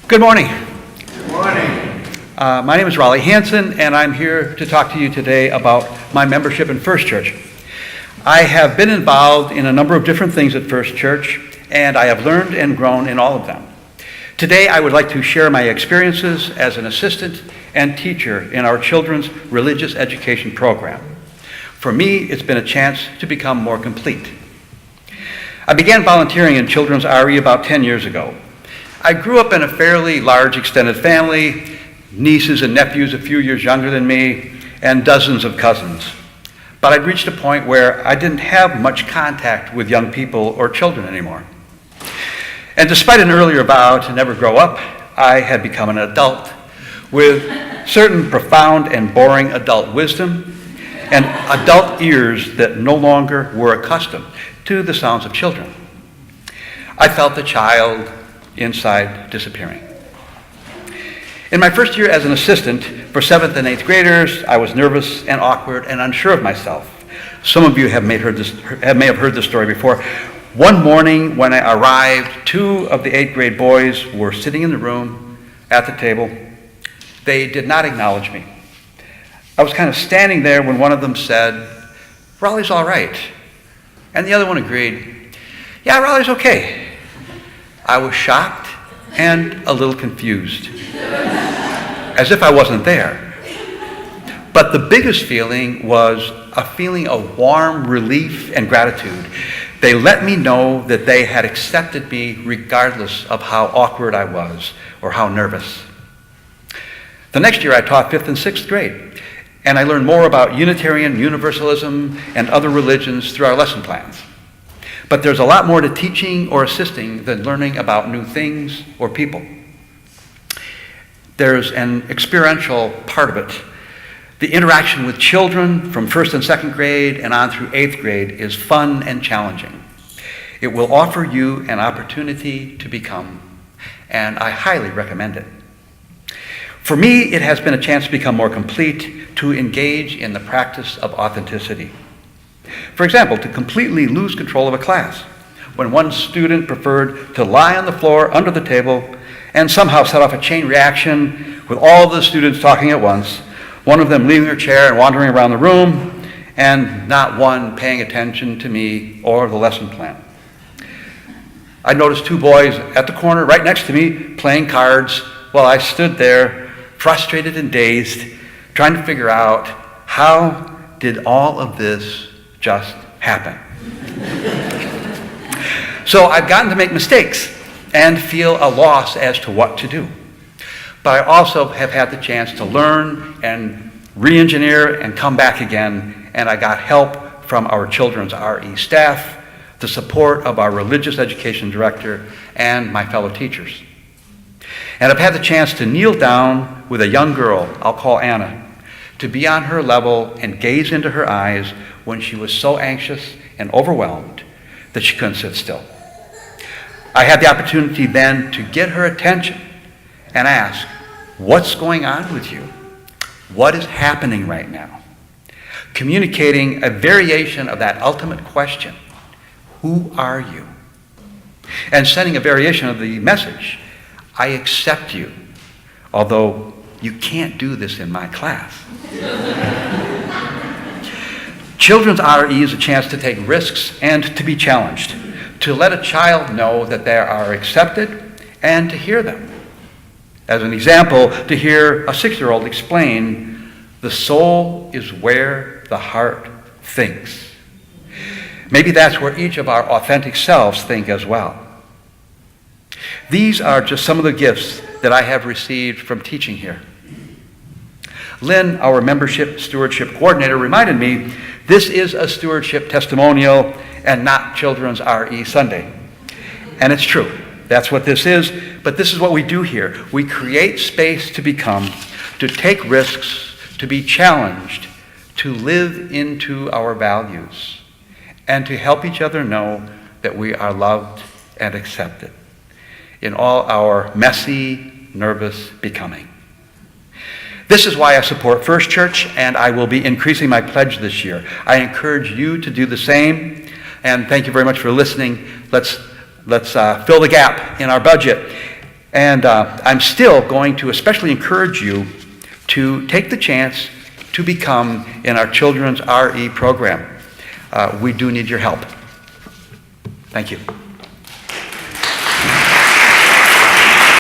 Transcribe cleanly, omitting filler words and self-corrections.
Good morning. Good morning. My name is Rollie Hanson, and I'm here to talk to you today about my membership in First Church. I have been involved in a number of different things at First Church, and I have learned and grown in all of them. Today, I would like to share my experiences as an assistant and teacher in our children's religious education program. For me, it's been a chance to become more complete. I began volunteering in children's RE about 10 years ago. I grew up in a fairly large extended family, nieces and nephews a few years younger than me, and dozens of cousins. But I'd reached a point where I didn't have much contact with young people or children anymore. And despite an earlier vow to never grow up, I had become an adult with certain profound and boring adult wisdom and adult ears that no longer were accustomed to the sounds of children. I felt the child inside disappearing. In my first year as an assistant for 7th and 8th graders, I was nervous and awkward and unsure of myself. Some of you may have heard this story before. One morning when I arrived, 2 of the 8th grade boys were sitting in the room at the table. They did not acknowledge me. I was kind of standing there when one of them said, "Rollie's all right." And the other one agreed, "Yeah, Rollie's okay." I was shocked and a little confused, as if I wasn't there. But the biggest feeling was a feeling of warm relief and gratitude. They let me know that they had accepted me regardless of how awkward I was or how nervous. The next year I taught 5th and 6th grade, and I learned more about Unitarian Universalism and other religions through our lesson plans. But there's a lot more to teaching or assisting than learning about new things or people. There's an experiential part of it. The interaction with children from 1st and 2nd grade and on through 8th grade is fun and challenging. It will offer you an opportunity to become, and I highly recommend it. For me, it has been a chance to become more complete, to engage in the practice of authenticity. For example, to completely lose control of a class, when one student preferred to lie on the floor under the table and somehow set off a chain reaction with all the students talking at once, one of them leaving her chair and wandering around the room, and not one paying attention to me or the lesson plan. I noticed 2 boys at the corner right next to me playing cards while I stood there, frustrated and dazed, trying to figure out how did all of this just happen. So I've gotten to make mistakes and feel a loss as to what to do. But I also have had the chance to learn and re-engineer and come back again, and I got help from our children's RE staff, the support of our religious education director, and my fellow teachers. And I've had the chance to kneel down with a young girl, I'll call Anna, to be on her level and gaze into her eyes when she was so anxious and overwhelmed that she couldn't sit still. I had the opportunity then to get her attention and ask, "What's going on with you? What is happening right now?" Communicating a variation of that ultimate question, "Who are you?" And sending a variation of the message, "I accept you, although you can't do this in my class." Children's RE is a chance to take risks and to be challenged, to let a child know that they are accepted and to hear them. As an example, to hear a 6-year-old explain, "The soul is where the heart thinks." Maybe that's where each of our authentic selves think as well. These are just some of the gifts that I have received from teaching here. Lynn, our membership stewardship coordinator, reminded me this is a stewardship testimonial and not Children's RE Sunday. And it's true. That's what this is. But this is what we do here. We create space to become, to take risks, to be challenged, to live into our values, and to help each other know that we are loved and accepted in all our messy, nervous becoming. This is why I support First Church, and I will be increasing my pledge this year. I encourage you to do the same, and thank you very much for listening. Let's fill the gap in our budget. And I'm still going to especially encourage you to take the chance to become in our children's RE program. We do need your help. Thank you.